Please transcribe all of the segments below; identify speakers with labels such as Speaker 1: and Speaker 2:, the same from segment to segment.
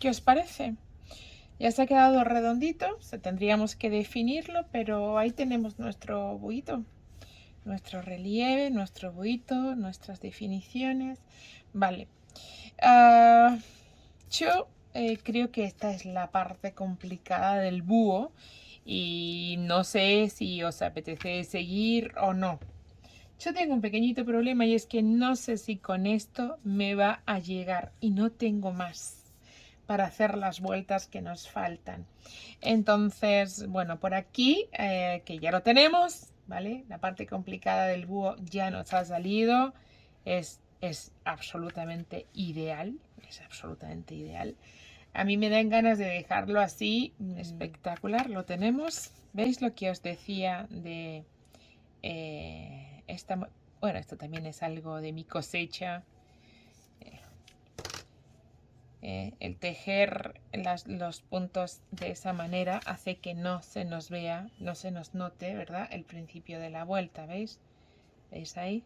Speaker 1: ¿Qué os parece? Ya se ha quedado redondito, tendríamos que definirlo, pero ahí tenemos nuestro buito, nuestro relieve, nuestro buito, nuestras definiciones. Vale. Ah, yo creo que esta es la parte complicada del búho y no sé si os apetece seguir o no. Yo tengo un pequeñito problema y es que no sé si con esto me va a llegar y no tengo más para hacer las vueltas que nos faltan. Entonces, bueno, por aquí, que ya lo tenemos, ¿vale? La parte complicada del búho ya nos ha salido. Es absolutamente ideal, es absolutamente ideal. A mí me dan ganas de dejarlo así, espectacular, lo tenemos. ¿Veis lo que os decía de esta? Bueno, esto también es algo de mi cosecha. El tejer los puntos de esa manera hace que no se nos vea, no se nos note, ¿verdad? El principio de la vuelta, ¿veis? ¿Veis ahí?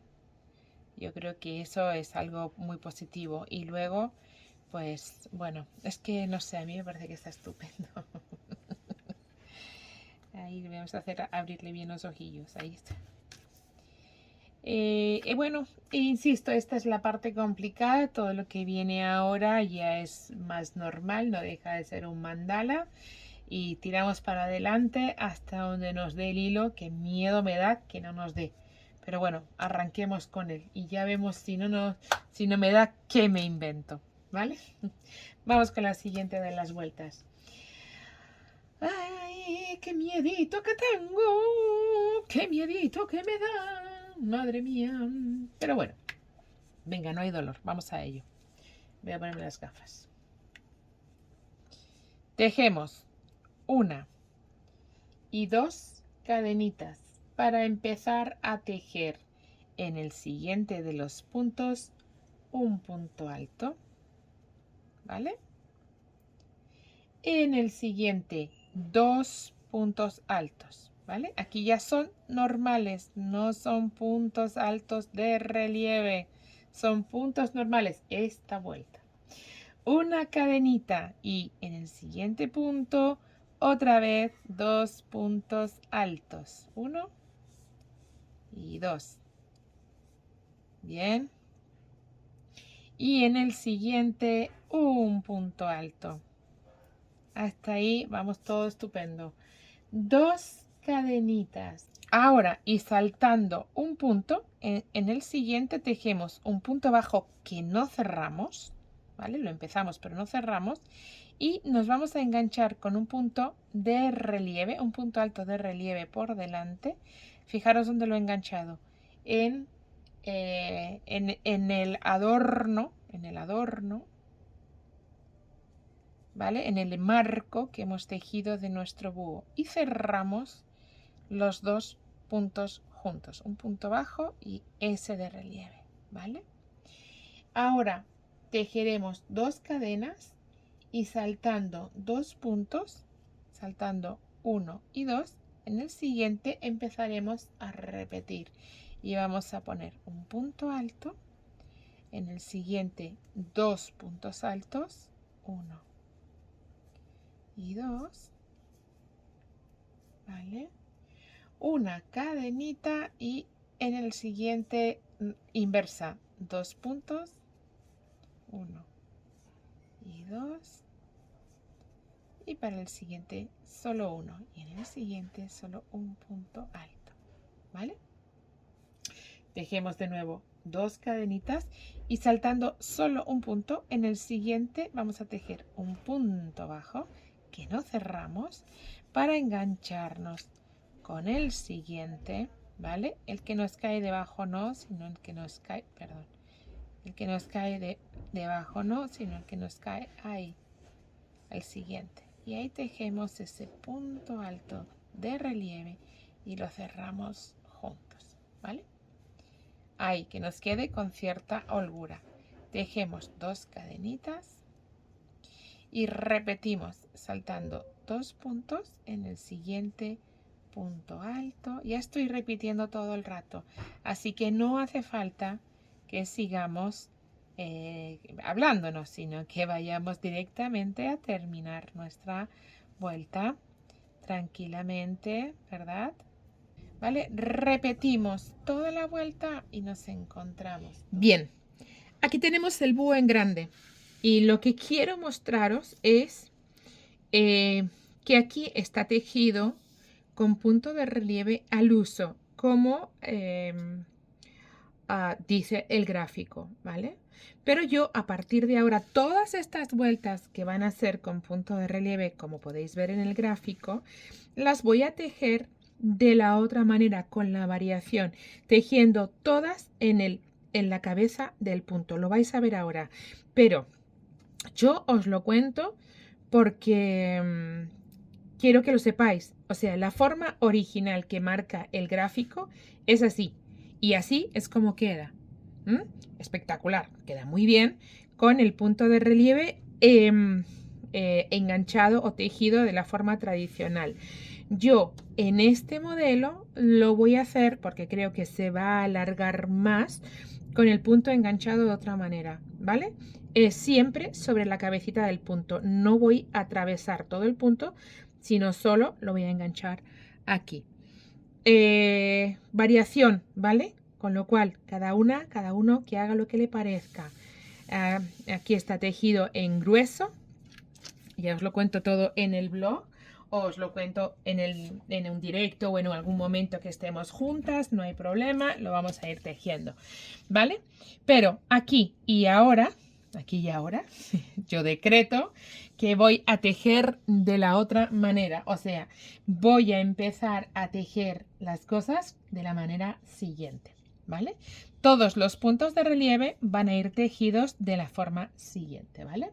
Speaker 1: Yo creo que eso es algo muy positivo. Y luego, pues, bueno, es que no sé, a mí me parece que está estupendo. Ahí vamos a hacer abrirle bien los ojillos, ahí está. Bueno, insisto, esta es la parte complicada, todo lo que viene ahora ya es más normal, no deja de ser un mandala y tiramos para adelante hasta donde nos dé el hilo, que miedo me da que no nos dé. Pero bueno, arranquemos con él y ya vemos si no me da, qué me invento, ¿vale? Vamos con la siguiente de las vueltas. ¡Ay, qué miedito que tengo! ¡Qué miedito que me da! Madre mía. Pero bueno, venga, no hay dolor. Vamos a ello. Voy a ponerme las gafas. Tejemos una y dos cadenitas para empezar a tejer en el siguiente de los puntos un punto alto, ¿vale? En el siguiente dos puntos altos, ¿vale? Aquí ya son normales, no son puntos altos de relieve, son puntos normales esta vuelta. Una cadenita y en el siguiente punto otra vez dos puntos altos, 1 y 2. Bien. Y en el siguiente un punto alto. Hasta ahí vamos todo estupendo. Dos cadenitas. Ahora, y saltando un punto, en el siguiente tejemos un punto bajo que no cerramos, ¿vale? Lo empezamos pero no cerramos y nos vamos a enganchar con un punto de relieve, un punto alto de relieve por delante. Fijaros dónde lo he enganchado. En el adorno, ¿vale? En el marco que hemos tejido de nuestro búho y cerramos los dos puntos juntos, un punto bajo y ese de relieve, ¿vale? Ahora tejeremos dos cadenas y saltando dos puntos, saltando 1 y 2, en el siguiente empezaremos a repetir y vamos a poner un punto alto, en el siguiente dos puntos altos, 1 y 2, ¿vale? Una cadenita y en el siguiente inversa, dos puntos, 1 y 2, y para el siguiente solo uno y en el siguiente solo un punto alto, ¿vale? Tejemos de nuevo dos cadenitas y saltando solo un punto, en el siguiente vamos a tejer un punto bajo que no cerramos para engancharnos con el siguiente, ¿vale? El que nos cae debajo no, sino el que nos cae, perdón, el que nos cae debajo no, sino el que nos cae ahí, al siguiente. Y ahí tejemos ese punto alto de relieve y lo cerramos juntos, ¿vale? Ahí, que nos quede con cierta holgura. Tejemos dos cadenitas y repetimos saltando dos puntos en el siguiente punto alto. Ya estoy repitiendo todo el rato, así que no hace falta que sigamos hablándonos, sino que vayamos directamente a terminar nuestra vuelta tranquilamente, ¿verdad? ¿Vale? Repetimos toda la vuelta y nos encontramos. Bien, aquí tenemos el búho en grande y lo que quiero mostraros es que aquí está tejido con punto de relieve al uso, como dice el gráfico, ¿vale? Pero yo a partir de ahora, todas estas vueltas que van a ser con punto de relieve, como podéis ver en el gráfico, las voy a tejer de la otra manera, con la variación, tejiendo todas en la cabeza del punto. Lo vais a ver ahora, pero yo os lo cuento porque quiero que lo sepáis. O sea, la forma original que marca el gráfico es así. Y así es como queda. Espectacular. Queda muy bien con el punto de relieve enganchado o tejido de la forma tradicional. Yo en este modelo lo voy a hacer porque creo que se va a alargar más con el punto enganchado de otra manera, ¿vale? Siempre sobre la cabecita del punto. No voy a atravesar todo el punto, sino solo lo voy a enganchar aquí. Variación, ¿vale? Con lo cual, cada uno que haga lo que le parezca. Aquí está tejido en grueso. Ya os lo cuento todo en el blog. Os lo cuento en un directo o en algún momento que estemos juntas. No hay problema, lo vamos a ir tejiendo, ¿vale? Pero aquí y ahora, yo decreto que voy a tejer de la otra manera. O sea, voy a empezar a tejer las cosas de la manera siguiente, ¿vale? Todos los puntos de relieve van a ir tejidos de la forma siguiente, ¿vale?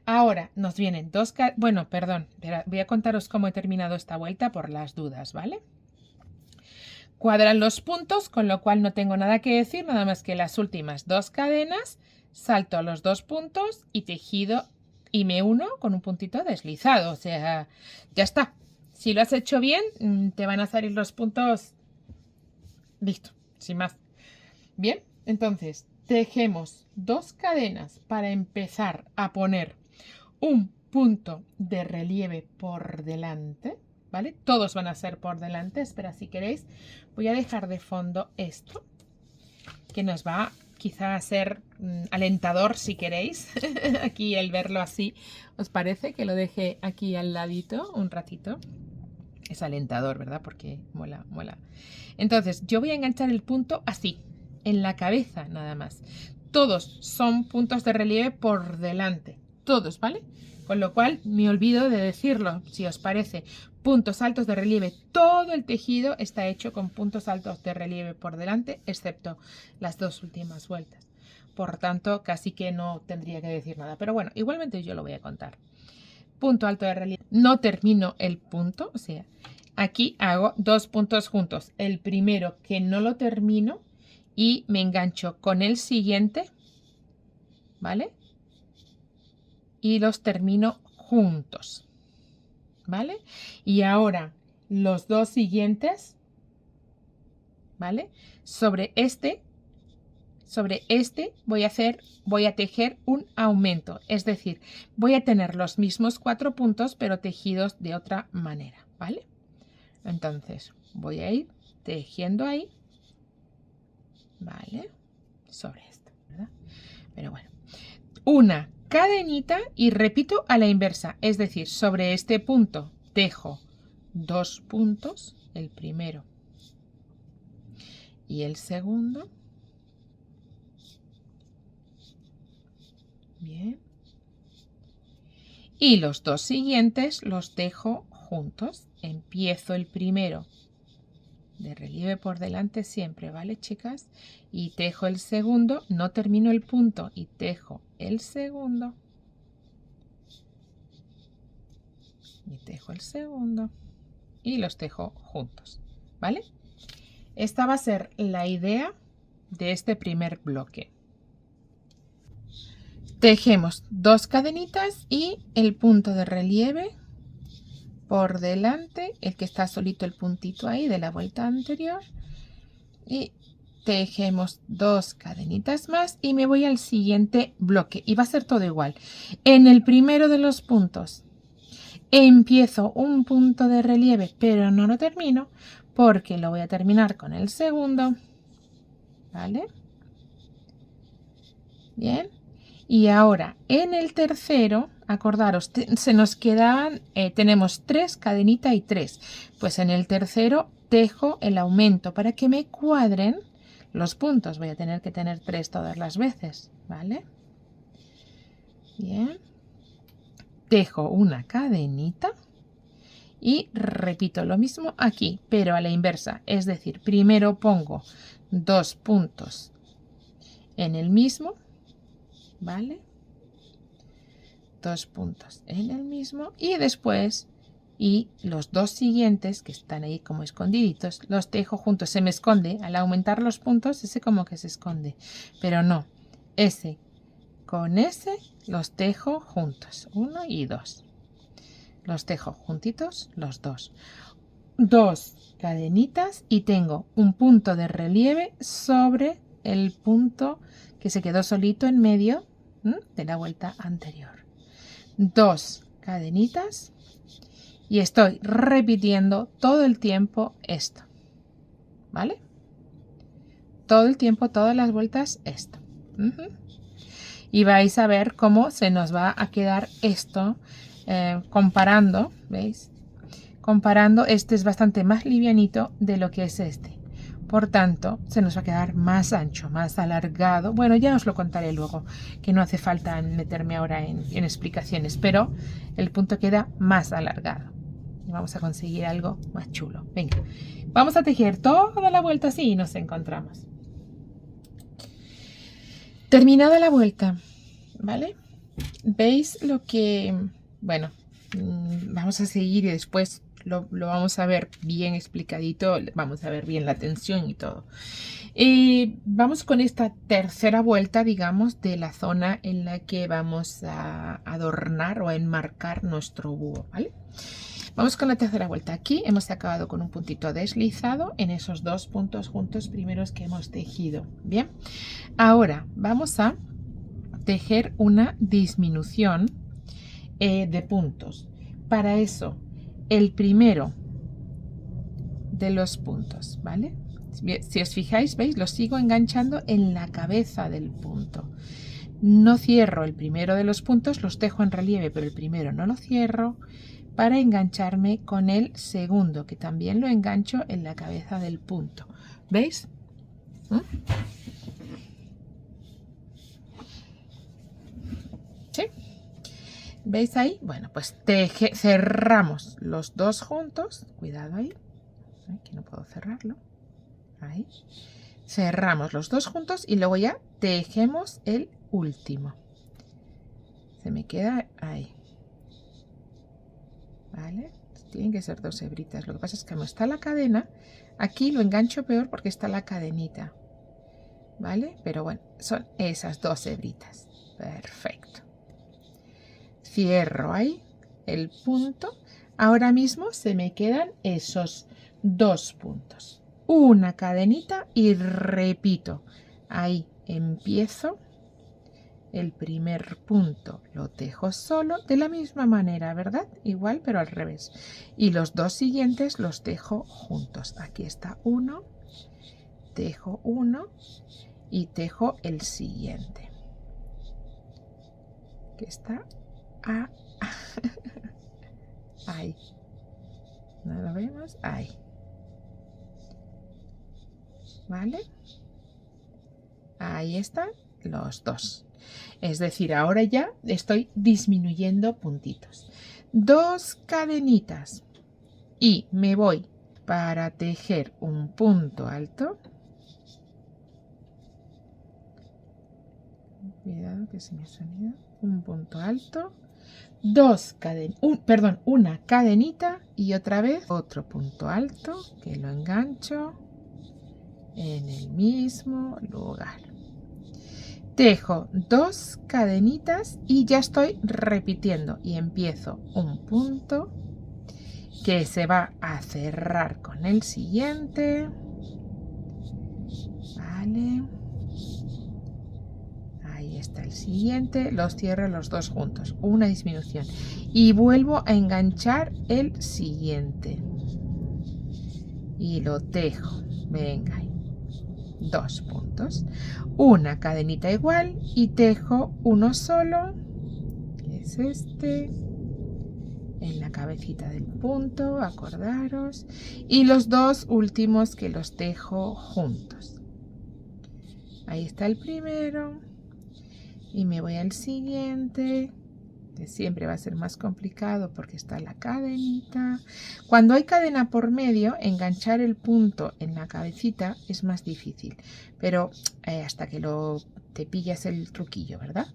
Speaker 1: Ahora nos vienen bueno, perdón, voy a contaros cómo he terminado esta vuelta por las dudas, ¿vale? Cuadran los puntos, con lo cual no tengo nada que decir, nada más que las últimas 2 cadenas, salto a los 2 puntos y tejido y me uno con un puntito deslizado, o sea, ya está. Si lo has hecho bien, te van a salir los puntos, listo, sin más. Bien, entonces tejemos 2 cadenas para empezar a poner un punto de relieve por delante, ¿vale? Todos van a ser por delante. Espera, si queréis, voy a dejar de fondo esto, que nos va quizá a ser alentador si queréis. Aquí el verlo así, ¿os parece que lo deje aquí al ladito un ratito? Es alentador, ¿verdad? Porque mola, mola. Entonces, yo voy a enganchar el punto así, en la cabeza nada más. Todos son puntos de relieve por delante. Todos, ¿vale? Con lo cual me olvido de decirlo, si os parece. Puntos altos de relieve. Todo el tejido está hecho con puntos altos de relieve por delante, excepto las 2 últimas vueltas. Por tanto, casi que no tendría que decir nada. Pero bueno, igualmente yo lo voy a contar. Punto alto de relieve. No termino el punto, o sea, aquí hago 2 puntos juntos. El primero que no lo termino y me engancho con el siguiente, ¿vale? Y los termino juntos, ¿vale? Y ahora los 2 siguientes, ¿vale? Sobre este voy a tejer un aumento, es decir, voy a tener los mismos 4 puntos pero tejidos de otra manera, ¿vale? Entonces voy a ir tejiendo ahí, ¿vale? Sobre esto, ¿verdad? Pero bueno, una cadenita y repito a la inversa, es decir, sobre este punto tejo 2 puntos, el primero y el segundo. Bien. Y los 2 siguientes los tejo juntos. Empiezo el primero de relieve por delante siempre, ¿vale, chicas? Y tejo el segundo, no termino el punto y tejo el segundo. Y tejo el segundo y los tejo juntos, ¿vale? Esta va a ser la idea de este primer bloque. Tejemos 2 cadenitas y el punto de relieve por delante, el que está solito el puntito ahí de la vuelta anterior, y tejemos 2 cadenitas más y me voy al siguiente bloque y va a ser todo igual. En el primero de los puntos empiezo un punto de relieve, pero no lo termino porque lo voy a terminar con el segundo, ¿vale? Bien, y ahora en el tercero, acordaros, se nos quedaban, tenemos 3 cadenitas y 3, pues en el tercero tejo el aumento para que me cuadren los puntos. Voy a tener que tener 3 todas las veces, ¿vale? Bien, tejo una cadenita y repito lo mismo aquí, pero a la inversa, es decir, primero pongo 2 puntos en el mismo, ¿vale? 2 puntos en el mismo y después los 2 siguientes que están ahí como escondiditos los tejo juntos. Se me esconde al aumentar los puntos, ese como que se esconde, pero no, ese con ese los tejo juntos, 1 y 2, los tejo juntitos los dos, 2 cadenitas y tengo un punto de relieve sobre el punto que se quedó solito en medio de la vuelta anterior. 2 cadenitas y estoy repitiendo todo el tiempo esto, ¿vale? Todo el tiempo, todas las vueltas esto. Y vais a ver cómo se nos va a quedar esto comparando, ¿veis? Comparando, este es bastante más livianito de lo que es este. Por tanto, se nos va a quedar más ancho, más alargado. Bueno, ya os lo contaré luego, que no hace falta meterme ahora en explicaciones, pero el punto queda más alargado. Y vamos a conseguir algo más chulo. Venga, vamos a tejer toda la vuelta así y nos encontramos. Terminada la vuelta, ¿vale? ¿Veis lo que...? Bueno, vamos a seguir y después lo vamos a ver bien explicadito, vamos a ver bien la tensión y todo. Vamos con esta tercera vuelta, digamos, de la zona en la que vamos a adornar o a enmarcar nuestro búho, ¿vale? Vamos con la tercera vuelta. Aquí hemos acabado con un puntito deslizado en esos 2 puntos juntos primeros que hemos tejido. Bien, ahora vamos a tejer una disminución de puntos. Para eso, el primero de los puntos, ¿vale? Si os fijáis, ¿veis? Lo sigo enganchando en la cabeza del punto. No cierro el primero de los puntos, los tejo en relieve, pero el primero no lo cierro para engancharme con el segundo, que también lo engancho en la cabeza del punto. ¿Veis? ¿Sí? ¿Veis ahí? Bueno, pues cerramos los 2 juntos. Cuidado ahí, que no puedo cerrarlo. Ahí. Cerramos los 2 juntos y luego ya tejemos el último. Se me queda ahí. ¿Vale? Tienen que ser 2 hebritas. Lo que pasa es que como está la cadena, aquí lo engancho peor porque está la cadenita. ¿Vale? Pero bueno, son esas 2 hebritas. Perfecto. Cierro ahí el punto. Ahora mismo se me quedan esos 2 puntos. Una cadenita y repito. Ahí empiezo. El primer punto lo tejo solo de la misma manera, ¿verdad? Igual, pero al revés. Y los 2 siguientes los tejo juntos. Aquí está uno, tejo uno y tejo el siguiente. Que está ahí. ¿No lo vemos? Ahí. ¿Vale? Ahí están los 2. Es decir, ahora ya estoy disminuyendo puntitos. 2 cadenitas y me voy para tejer un punto alto. Cuidado que se me ha salido. Un punto alto. Una cadenita y otra vez otro punto alto que lo engancho en el mismo lugar. Tejo 2 cadenitas y ya estoy repitiendo y empiezo un punto que se va a cerrar con el siguiente. Vale. Ahí está el siguiente, los cierro los dos juntos, una disminución y vuelvo a enganchar el siguiente y lo tejo, venga, 2 puntos, una cadenita igual y tejo uno solo, que es este, en la cabecita del punto, acordaros, y los dos últimos que los tejo juntos. Ahí está el primero. Y me voy al siguiente, que siempre va a ser más complicado porque está la cadenita. Cuando hay cadena por medio, enganchar el punto en la cabecita es más difícil, pero hasta que te pillas el truquillo, ¿verdad?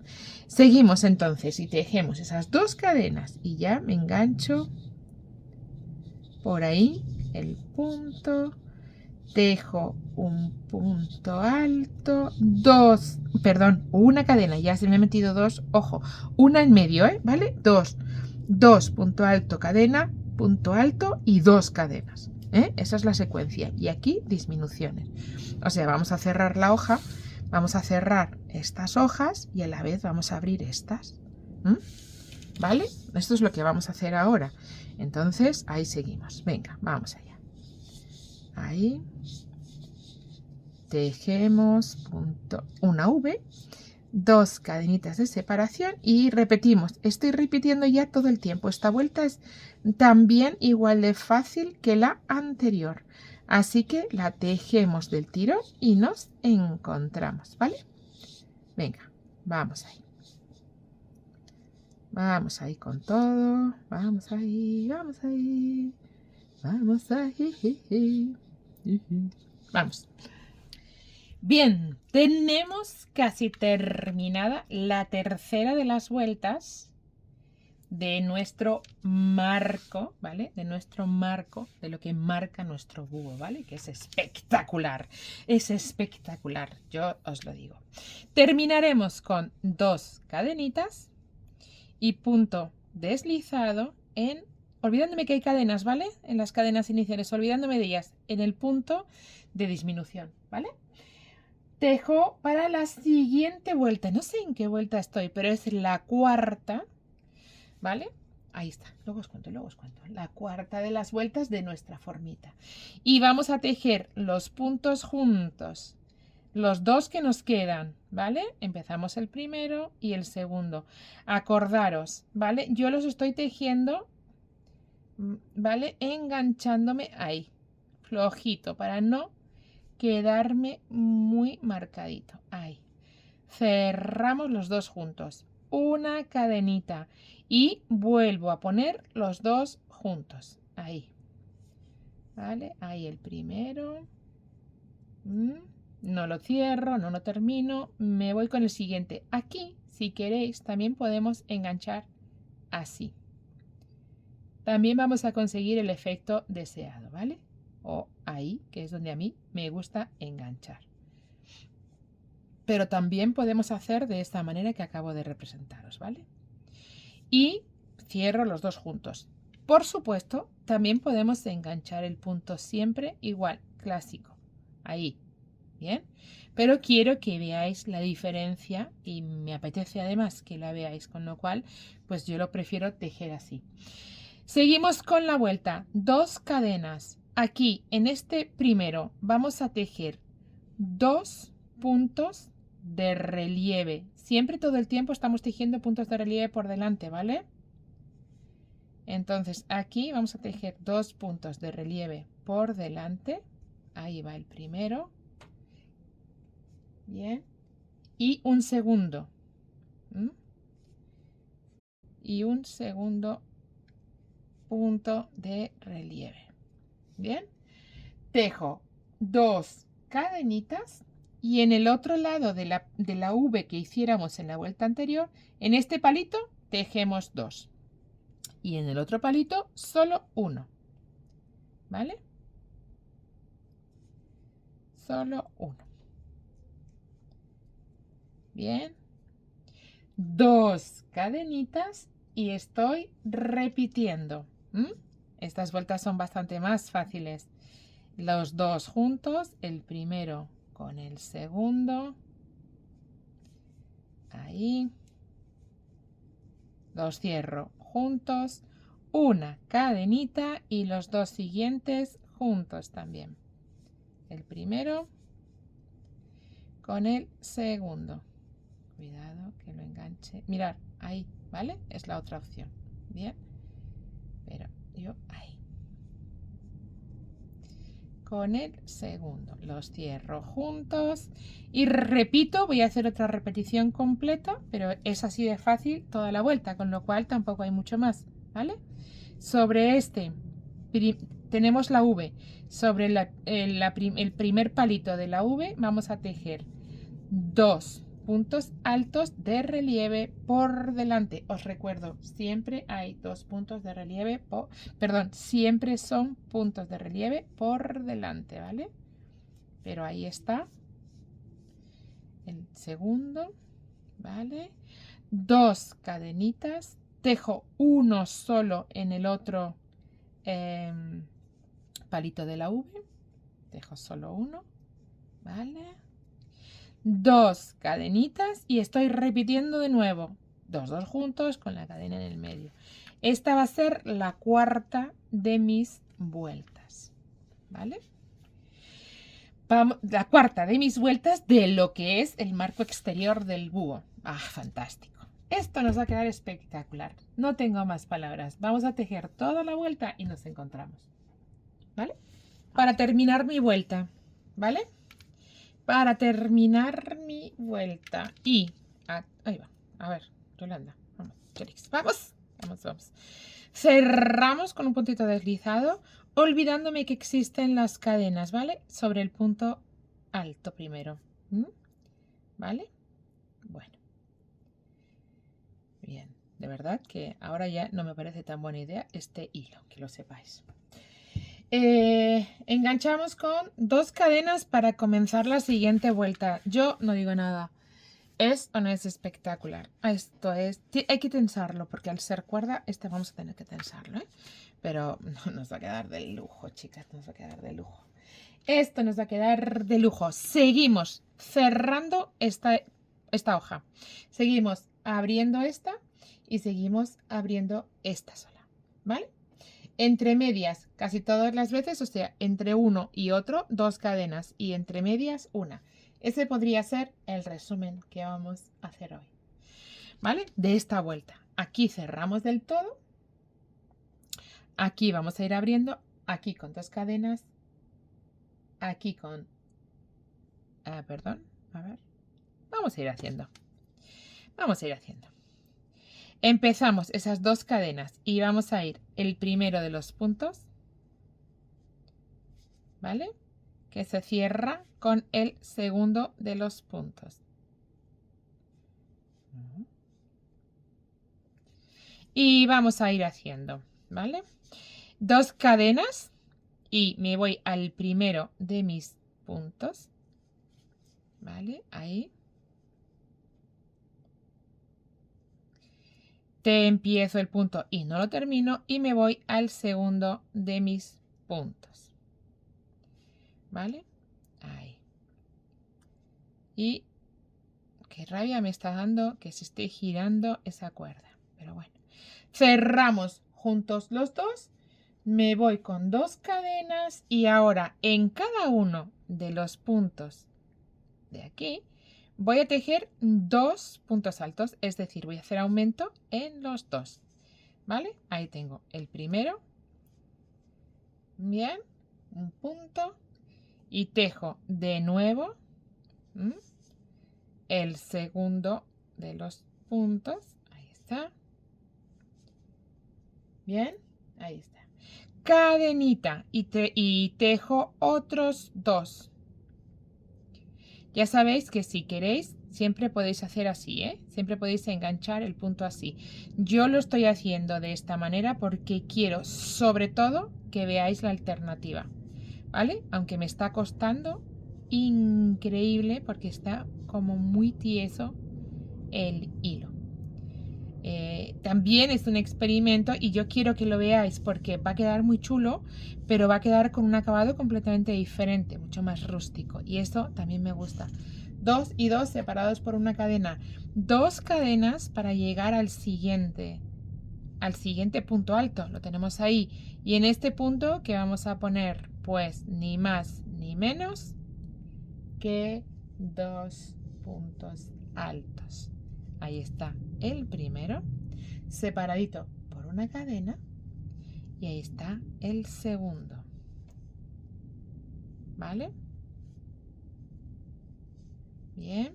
Speaker 1: Seguimos entonces y tejemos esas dos cadenas y ya me engancho por ahí el punto. Tejo un punto alto, una cadena, ya se me ha metido dos, ojo, una en medio, ¿vale? Dos, punto alto, cadena, punto alto y dos cadenas, esa es la secuencia, y aquí disminuciones, o sea, vamos a cerrar la hoja, vamos a cerrar estas hojas y a la vez vamos a abrir estas, ¿vale? Esto es lo que vamos a hacer ahora, entonces ahí seguimos, venga, vamos allá. Ahí tejemos una V, dos cadenitas de separación y repetimos. Estoy repitiendo ya todo el tiempo. Esta vuelta es también igual de fácil que la anterior. Así que la tejemos del tirón y nos encontramos, ¿vale? Venga, vamos ahí. Vamos ahí con todo. Vamos ahí, vamos ahí. Vamos ahí. Vamos. Bien, tenemos casi terminada la tercera de las vueltas de nuestro marco, ¿vale? De nuestro marco, de lo que marca nuestro búho, ¿vale? Que es espectacular, yo os lo digo. Terminaremos con dos cadenitas y punto deslizado olvidándome que hay cadenas, ¿vale? En las cadenas iniciales, olvidándome de ellas, en el punto de disminución, ¿vale? Tejo para la siguiente vuelta. No sé en qué vuelta estoy, pero es la cuarta, ¿vale? Ahí está, luego os cuento. La cuarta de las vueltas de nuestra formita. Y vamos a tejer los puntos juntos, los dos que nos quedan, ¿vale? Empezamos el primero y el segundo. Acordaros, ¿vale? Yo los estoy tejiendo, ¿vale? Enganchándome ahí, flojito, para no quedarme muy marcadito. Ahí. Cerramos los dos juntos. Una cadenita. Y vuelvo a poner los dos juntos. Ahí. ¿Vale? Ahí el primero. No lo cierro, no lo termino. Me voy con el siguiente. Aquí, si queréis, también podemos enganchar así. También vamos a conseguir el efecto deseado, ¿vale? O ahí, que es donde a mí me gusta enganchar. Pero también podemos hacer de esta manera que acabo de representaros, ¿vale? Y cierro los dos juntos. Por supuesto, también podemos enganchar el punto siempre igual, clásico. Ahí, ¿bien? Pero quiero que veáis la diferencia y me apetece además que la veáis, con lo cual, pues yo lo prefiero tejer así. Seguimos con la vuelta. Dos cadenas. Aquí, en este primero, vamos a tejer dos puntos de relieve. Siempre todo el tiempo estamos tejiendo puntos de relieve por delante, ¿vale? Entonces, aquí vamos a tejer dos puntos de relieve por delante. Ahí va el primero. Bien. Y un segundo. Y un segundo punto de relieve. Bien, tejo dos cadenitas y en el otro lado de la V que hiciéramos en la vuelta anterior, en este palito tejemos dos y en el otro palito solo uno, ¿vale? Solo uno. Bien, dos cadenitas y estoy repitiendo. Estas vueltas son bastante más fáciles. Los dos juntos, el primero con el segundo, ahí, los cierro juntos, una cadenita y los dos siguientes juntos también. El primero con el segundo. Cuidado que lo enganche. Mirad, ahí, ¿vale? Es la otra opción. Bien. Pero yo ahí. Con el segundo. Los cierro juntos. Y repito, voy a hacer otra repetición completa, pero es así de fácil toda la vuelta, con lo cual tampoco hay mucho más, ¿vale? Sobre este tenemos la V. Sobre el primer palito de la V vamos a tejer 2 puntos altos de relieve por delante. Os recuerdo, siempre hay 2 puntos de relieve, siempre son puntos de relieve por delante, ¿vale? Pero ahí está el segundo, ¿vale? 2 cadenitas, tejo uno solo en el otro palito de la V, tejo solo uno, ¿vale? 2 cadenitas y estoy repitiendo de nuevo 2 juntos con la cadena en el medio. Esta va a ser la cuarta de mis vueltas, ¿vale? La cuarta de mis vueltas de lo que es el marco exterior del búho. ¡Ah, fantástico! Esto nos va a quedar espectacular. No tengo más palabras. Vamos a tejer toda la vuelta y nos encontramos, ¿vale? Para terminar mi vuelta, ¿vale? Para terminar mi vuelta y ahí va, a ver, Yolanda, vamos, Félix, vamos. Cerramos con un puntito deslizado, olvidándome que existen las cadenas, ¿vale? Sobre el punto alto primero, ¿vale? Bueno, bien, de verdad que ahora ya no me parece tan buena idea este hilo, que lo sepáis. Enganchamos con 2 cadenas para comenzar la siguiente vuelta. Yo no digo nada. ¿Es o no es espectacular? Esto es... Hay que tensarlo porque al ser cuerda vamos a tener que tensarlo, ¿eh? Pero no, nos va a quedar de lujo, chicas. Nos va a quedar de lujo. Esto nos va a quedar de lujo. Seguimos cerrando esta hoja. Seguimos abriendo esta y seguimos abriendo esta sola, ¿vale? Entre medias, casi todas las veces, o sea, entre uno y otro, 2 cadenas y entre medias, una. Ese podría ser el resumen que vamos a hacer hoy, ¿vale? De esta vuelta. Aquí cerramos del todo. Aquí vamos a ir abriendo, aquí con 2 cadenas, aquí con... perdón, a ver. Vamos a ir haciendo. Empezamos esas 2 cadenas y vamos a ir el primero de los puntos, ¿vale? Que se cierra con el segundo de los puntos. Y vamos a ir haciendo, ¿vale? 2 cadenas y me voy al primero de mis puntos, ¿vale? Ahí. Te empiezo el punto y no lo termino y me voy al segundo de mis puntos, ¿vale? Ahí. Y qué rabia me está dando que se esté girando esa cuerda, pero bueno. Cerramos juntos los dos, me voy con 2 cadenas y ahora en cada uno de los puntos de aquí voy a tejer 2 puntos altos, es decir, voy a hacer aumento en los 2, ¿vale? Ahí tengo el primero, bien, un punto y tejo de nuevo el segundo de los puntos, ahí está, bien, ahí está, cadenita y tejo otros 2. Ya sabéis que si queréis, siempre podéis hacer así, ¿eh? Siempre podéis enganchar el punto así. Yo lo estoy haciendo de esta manera porque quiero, sobre todo, que veáis la alternativa, ¿vale? Aunque me está costando increíble porque está como muy tieso el hilo. También es un experimento y yo quiero que lo veáis porque va a quedar muy chulo, pero va a quedar con un acabado completamente diferente, mucho más rústico. Y esto también me gusta. 2 y 2 separados por una cadena. 2 cadenas para llegar al siguiente punto alto. Lo tenemos ahí. Y en este punto, ¿qué vamos a poner? Pues ni más ni menos que 2 puntos altos. Ahí está el primero, separadito por una cadena, y ahí está el segundo. ¿Vale? Bien.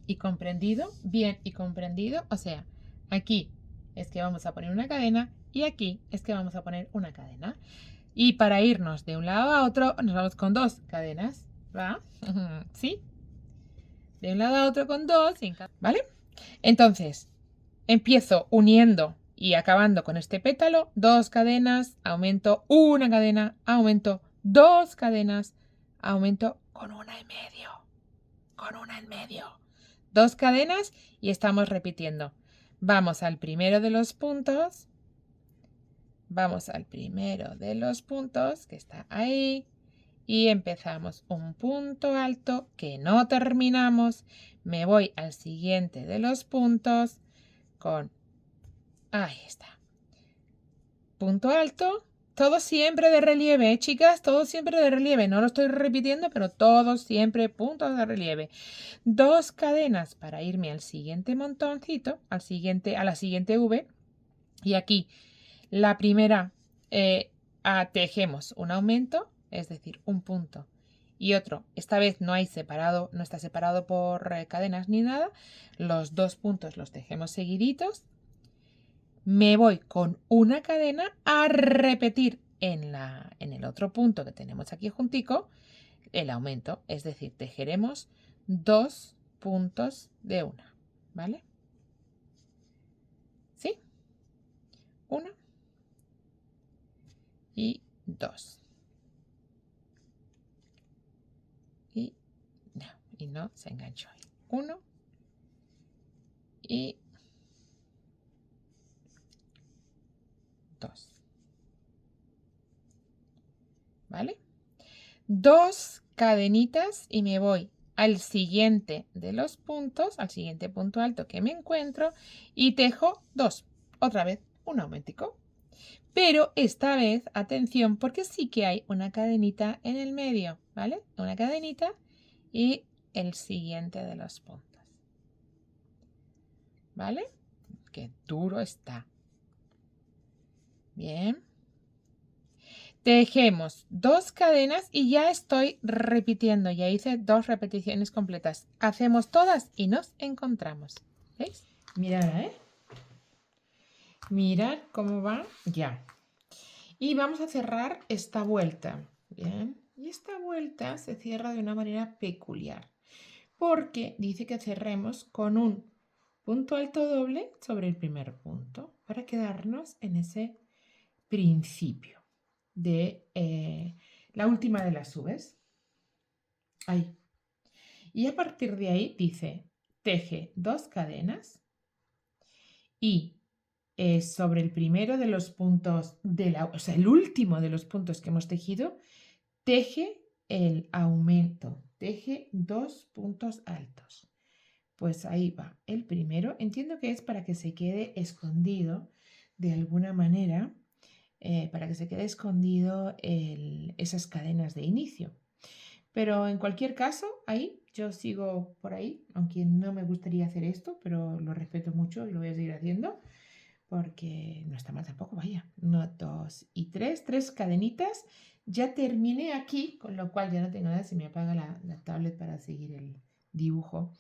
Speaker 1: ¿Y comprendido? Bien y comprendido. O sea, aquí es que vamos a poner una cadena y aquí es que vamos a poner una cadena. Y para irnos de un lado a otro, nos vamos con 2 cadenas. ¿Va? ¿Sí? De un lado a otro con 2. ¿Vale? Entonces, empiezo uniendo y acabando con este pétalo, 2 cadenas, aumento una cadena, aumento 2 cadenas, aumento con una en medio, con una en medio. 2 cadenas y estamos repitiendo. Vamos al primero de los puntos, que está ahí, y empezamos un punto alto que no terminamos. Me voy al siguiente de los puntos con... Ahí está. Punto alto. Todo siempre de relieve, chicas. Todo siempre de relieve. No lo estoy repitiendo, pero todo siempre puntos de relieve. 2 cadenas para irme al siguiente montoncito, a la siguiente V. Y aquí la primera tejemos un aumento, es decir, un punto y otro. Esta vez no está separado por cadenas ni nada. Los 2 puntos los tejemos seguiditos. Me voy con una cadena a repetir en el otro punto que tenemos aquí juntico el aumento, es decir, tejeremos 2 puntos de una, ¿vale? ¿Sí? 1 y 2. Y no se enganchó ahí. 1 y 2. ¿Vale? 2 cadenitas y me voy al siguiente de los puntos, al siguiente punto alto que me encuentro y tejo 2. Otra vez un aumentico. Pero esta vez, atención, porque sí que hay una cadenita en el medio, ¿vale? Una cadenita y el siguiente de los puntos. ¿Vale? Qué duro está. Bien. Tejemos 2 cadenas y ya estoy repitiendo. Ya hice 2 repeticiones completas. Hacemos todas y nos encontramos. ¿Veis? Mirad, ¿eh? Mirad cómo va ya. Y vamos a cerrar esta vuelta. Bien. Y esta vuelta se cierra de una manera peculiar. Porque dice que cerremos con un punto alto doble sobre el primer punto para quedarnos en ese principio de la última de las V's. Ahí. Y a partir de ahí dice, teje 2 cadenas y sobre el primero de los puntos, o sea, el último de los puntos que hemos tejido, teje el aumento, teje 2 puntos altos. Pues ahí va el primero. Entiendo que es para que se quede escondido de alguna manera, para que se quede escondido esas cadenas de inicio. Pero en cualquier caso, ahí yo sigo por ahí, aunque no me gustaría hacer esto, pero lo respeto mucho y lo voy a seguir haciendo porque no está mal tampoco, vaya. 1, 2 y 3, 3 cadenitas. Ya terminé aquí, con lo cual ya no tengo nada, se me apaga la tablet para seguir el dibujo.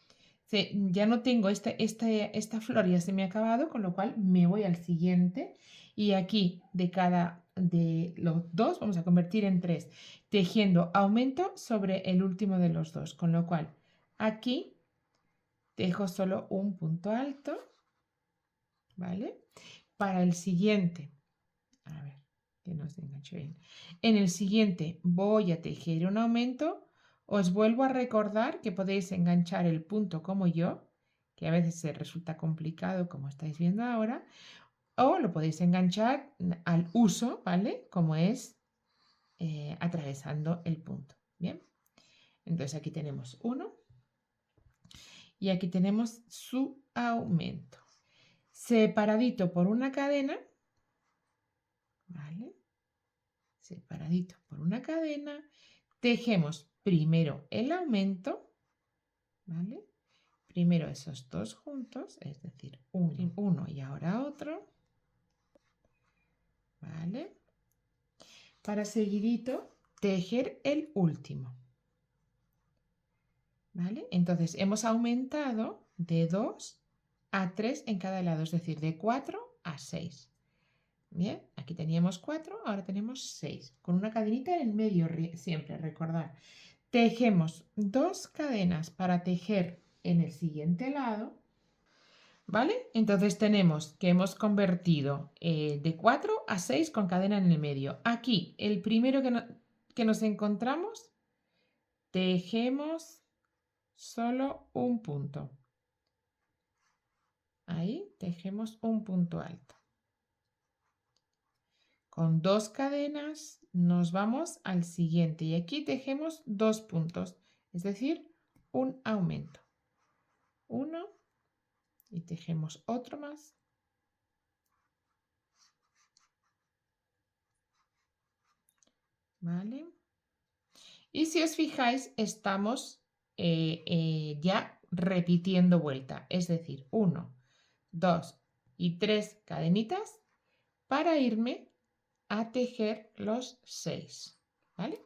Speaker 1: Ya no tengo esta flor, ya se me ha acabado, con lo cual me voy al siguiente y aquí de los 2 vamos a convertir en 3, tejiendo aumento sobre el último de los 2, con lo cual aquí tejo solo un punto alto, ¿vale? Para el siguiente, a ver, que no se enganche bien. En el siguiente voy a tejer un aumento. Os vuelvo a recordar que podéis enganchar el punto como yo, que a veces se resulta complicado, como estáis viendo ahora, o lo podéis enganchar al uso, ¿vale? Como es atravesando el punto, ¿bien? Entonces aquí tenemos 1 y aquí tenemos su aumento. Separadito por una cadena, ¿vale? Separadito por una cadena, tejemos primero el aumento, ¿vale? Primero esos dos juntos, es decir, uno y ahora otro, ¿vale? Para seguidito tejer el último, ¿vale? Entonces hemos aumentado de 2 a 3 en cada lado, es decir, de 4 a 6. Bien, aquí teníamos 4, ahora tenemos 6, con una cadenita en el medio siempre, recordad. Tejemos 2 cadenas para tejer en el siguiente lado, ¿vale? Entonces tenemos que hemos convertido de 4 a 6 con cadena en el medio. Aquí, el primero que nos encontramos, tejemos solo un punto. Ahí tejemos un punto alto. Con 2 cadenas nos vamos al siguiente y aquí tejemos 2 puntos, es decir, un aumento. Uno y tejemos otro más. ¿Vale? Y si os fijáis, estamos ya repitiendo vuelta, es decir, 1, 2 y 3 cadenitas para irme a tejer los 6, ¿vale?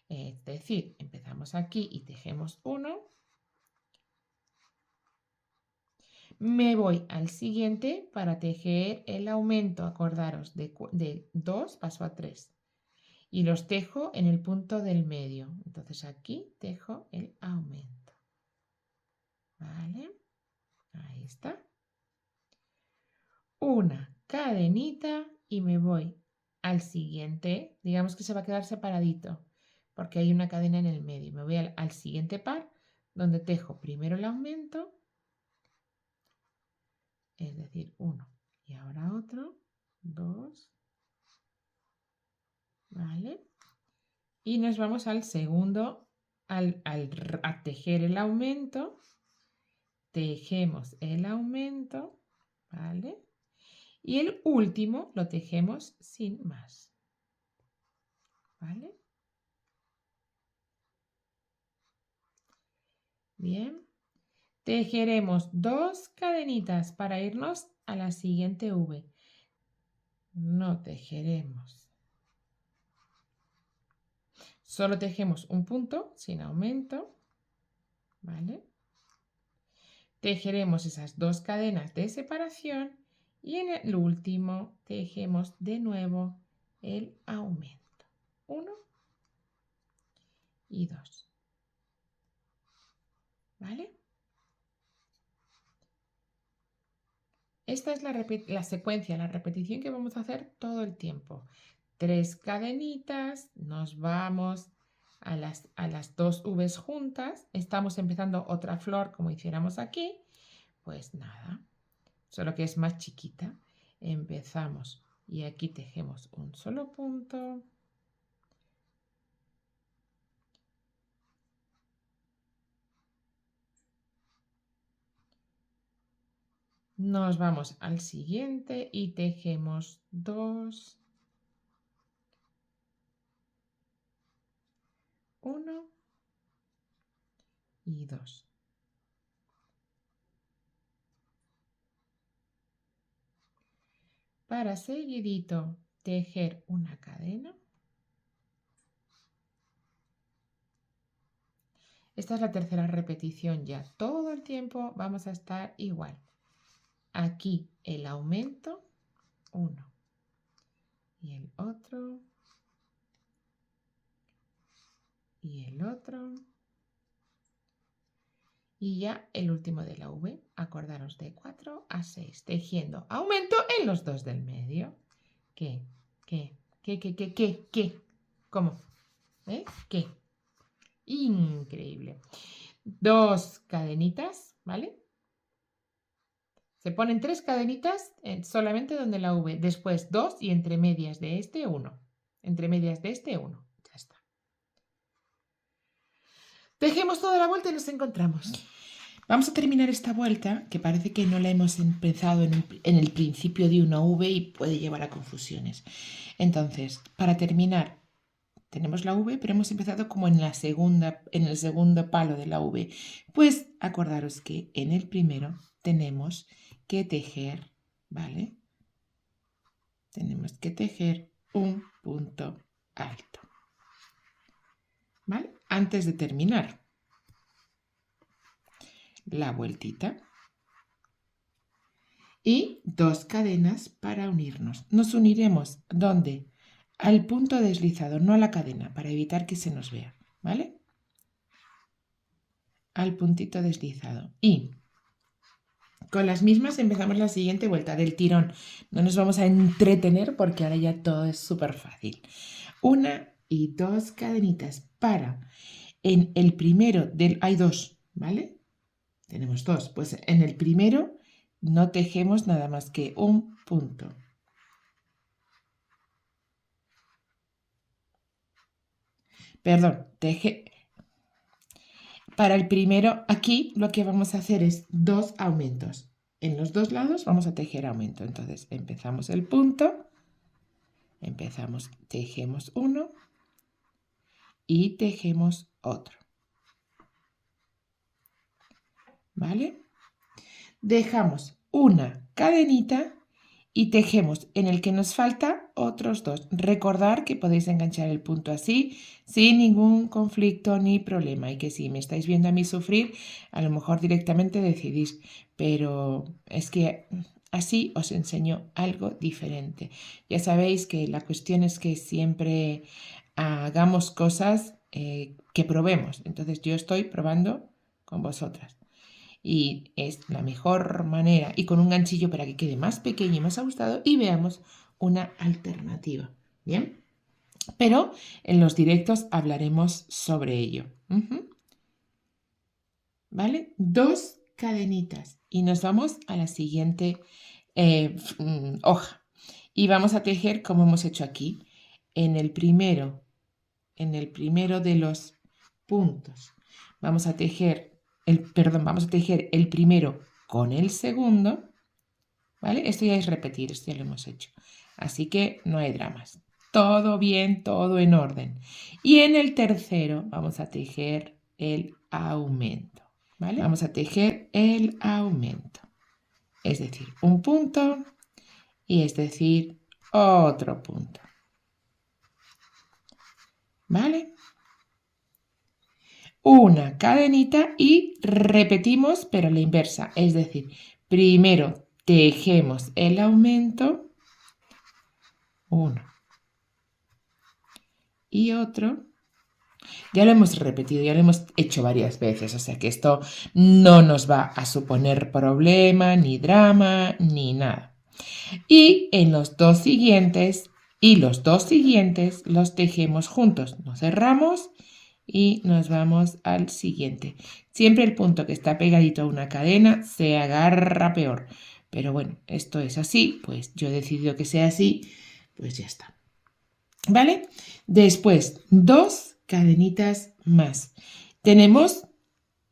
Speaker 1: Es decir, empezamos aquí y tejemos 1, me voy al siguiente para tejer el aumento, acordaros, de 2 paso a 3 y los tejo en el punto del medio. Entonces aquí tejo el aumento, ¿vale? Ahí está. Una cadenita y me voy al siguiente, digamos que se va a quedar separadito porque hay una cadena en el medio. Me voy al siguiente par donde tejo primero el aumento, es decir, 1 y ahora otro, 2, ¿vale? Y nos vamos al segundo, a tejer el aumento, tejemos el aumento, ¿vale? Y el último lo tejemos sin más, ¿vale? Bien, tejeremos 2 cadenitas para irnos a la siguiente V. No tejeremos. Solo tejemos un punto sin aumento, ¿vale? Tejeremos esas 2 cadenas de separación y en el último tejemos de nuevo el aumento. 1 y 2. ¿Vale? Esta es la secuencia, la repetición que vamos a hacer todo el tiempo. 3 cadenitas, nos vamos a las 2 V's juntas. Estamos empezando otra flor como hiciéramos aquí. Pues nada, solo que es más chiquita. Empezamos y aquí tejemos un solo punto. Nos vamos al siguiente y tejemos 2, 1 y 2. Para seguidito tejer una cadena. Esta es la tercera repetición ya. Todo el tiempo vamos a estar igual. Aquí el aumento, 1 y el otro y el otro y ya el último de la V, acordaros, de 4 a 6, tejiendo aumento en los 2 del medio. ¿Qué? ¿Cómo? ¿Qué? Increíble. 2 cadenitas, ¿vale? Se ponen 3 cadenitas solamente donde la V, después 2 y entre medias de este 1. Entre medias de este 1. Ya está. Tejemos toda la vuelta y nos encontramos. Vamos a terminar esta vuelta, que parece que no la hemos empezado en el principio de una V y puede llevar a confusiones. Entonces, para terminar, tenemos la V, pero hemos empezado como en el segundo palo de la V. Pues acordaros que en el primero tenemos que tejer, ¿vale? Tenemos que tejer un punto alto, ¿vale? Antes de terminar la vueltita y 2 cadenas para unirnos. Nos uniremos, ¿dónde? Al punto deslizado, no a la cadena, para evitar que se nos vea, ¿vale? Al puntito deslizado. Y con las mismas empezamos la siguiente vuelta del tirón. No nos vamos a entretener porque ahora ya todo es súper fácil. 1 y 2 cadenitas para en el primero hay 2, ¿vale? Tenemos 2. Pues en el primero no tejemos nada más que un punto. Perdón, para el primero, aquí lo que vamos a hacer es 2 aumentos. En los 2 lados vamos a tejer aumento. Entonces empezamos el punto, tejemos uno y tejemos otro. ¿Vale? Dejamos una cadenita y tejemos en el que nos falta otros 2. Recordar que podéis enganchar el punto así sin ningún conflicto ni problema y que si me estáis viendo a mí sufrir, a lo mejor directamente decidís, pero es que así os enseño algo diferente. Ya sabéis que la cuestión es que siempre hagamos cosas que probemos. Entonces yo estoy probando con vosotras. Y es la mejor manera y con un ganchillo para que quede más pequeño y más ajustado y veamos una alternativa. Bien, pero en los directos hablaremos sobre ello. ¿Vale? 2 cadenitas y nos vamos a la siguiente hoja y vamos a tejer como hemos hecho aquí en el primero de los puntos. Vamos a tejer vamos a tejer el primero con el segundo, ¿vale? Esto ya es repetir, esto ya lo hemos hecho. Así que no hay dramas. Todo bien, todo en orden. Y en el tercero vamos a tejer el aumento, ¿vale? Vamos a tejer el aumento. Es decir, un punto y es decir, otro punto. ¿Vale? Una cadenita y repetimos, pero a la inversa. Es decir, primero tejemos el aumento, uno y otro. Ya lo hemos repetido, ya lo hemos hecho varias veces, o sea que esto no nos va a suponer problema, ni drama, ni nada. Y en los dos siguientes, los tejemos juntos. Nos cerramos y nos vamos al siguiente. Siempre el punto que está pegadito a una cadena se agarra peor. Pero bueno, esto es así, pues yo he decidido que sea así, pues ya está. ¿Vale? Después, 2 cadenitas más. Tenemos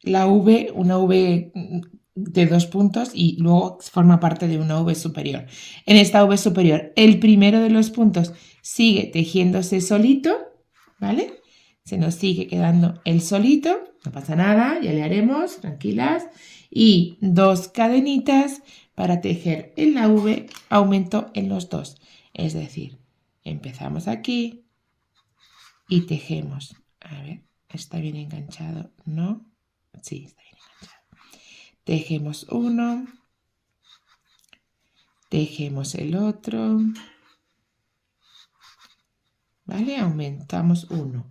Speaker 1: la V, una V de 2 puntos y luego forma parte de una V superior. En esta V superior, el primero de los puntos sigue tejiéndose solito, ¿vale? Se nos sigue quedando el solito, no pasa nada, ya le haremos, tranquilas. Y 2 cadenitas para tejer en la V, aumento en los dos. Es decir, empezamos aquí y tejemos. A ver, ¿está bien enganchado? ¿No? Sí, está bien enganchado. Tejemos uno, tejemos el otro, ¿vale? Aumentamos uno.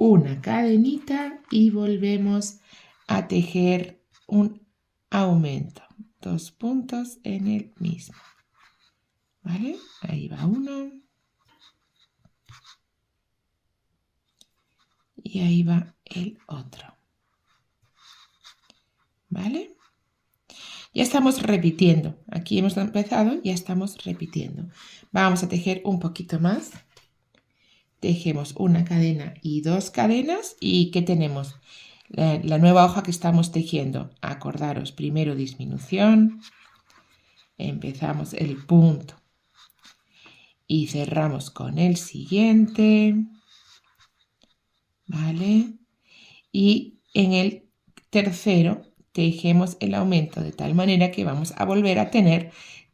Speaker 1: Una cadenita y volvemos a tejer un aumento. 2 puntos en el mismo. ¿Vale? Ahí va uno. Y ahí va el otro. ¿Vale? Ya estamos repitiendo. Aquí hemos empezado, ya estamos repitiendo. Vamos a tejer un poquito más. Tejemos una cadena y 2 cadenas. ¿Y qué tenemos? La nueva hoja que estamos tejiendo. Acordaros, primero disminución. Empezamos el punto. Y cerramos con el siguiente. ¿Vale? Y en el tercero tejemos el aumento de tal manera que vamos a volver a tener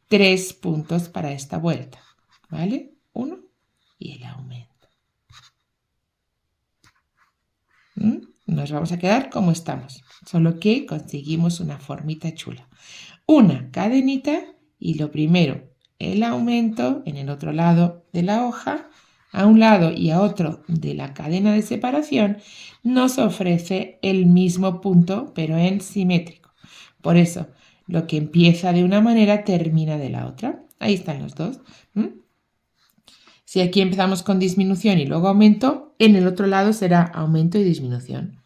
Speaker 1: 3 puntos para esta vuelta, ¿vale? 1 y el aumento. Nos vamos a quedar como estamos, solo que conseguimos una formita chula. Una cadenita y lo primero, el aumento en el otro lado de la hoja, a un lado y a otro de la cadena de separación, nos ofrece el mismo punto, pero en simétrico. Por eso, lo que empieza de una manera termina de la otra. Ahí están los dos. Si aquí empezamos con disminución y luego aumento, en el otro lado será aumento y disminución.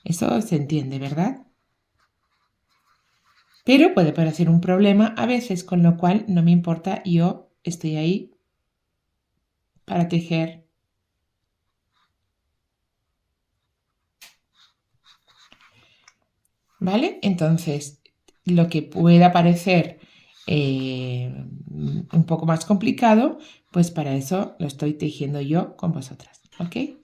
Speaker 1: Eso se entiende, ¿verdad? Pero puede parecer un problema a veces, con lo cual no me importa, yo estoy ahí para tejer. ¿Vale? Entonces, lo que pueda parecer un poco más complicado, pues para eso lo estoy tejiendo yo con vosotras, ¿ok?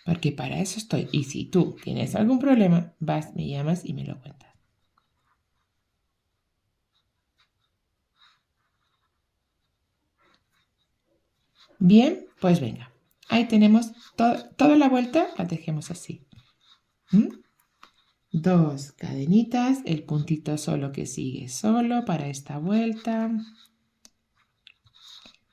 Speaker 1: Porque para eso estoy. Y si tú tienes algún problema, vas, me llamas y me lo cuentas. Bien, pues venga. Ahí tenemos toda la vuelta, la tejemos así. 2 cadenitas, el puntito solo que sigue solo para esta vuelta.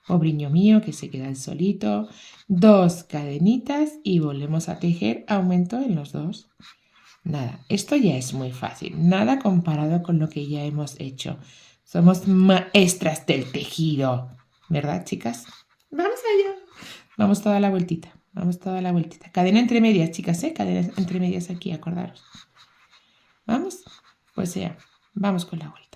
Speaker 1: Pobriño mío que se queda el solito. 2 cadenitas y volvemos a tejer aumento en los dos. Nada, esto ya es muy fácil. Nada comparado con lo que ya hemos hecho. Somos maestras del tejido. ¿Verdad, chicas? Vamos allá. Vamos toda la vueltita. Vamos toda la vueltita. Cadena entre medias, chicas, ¿eh? Cadena entre medias aquí, acordaros. ¿Vamos? Pues ya, vamos con la vuelta.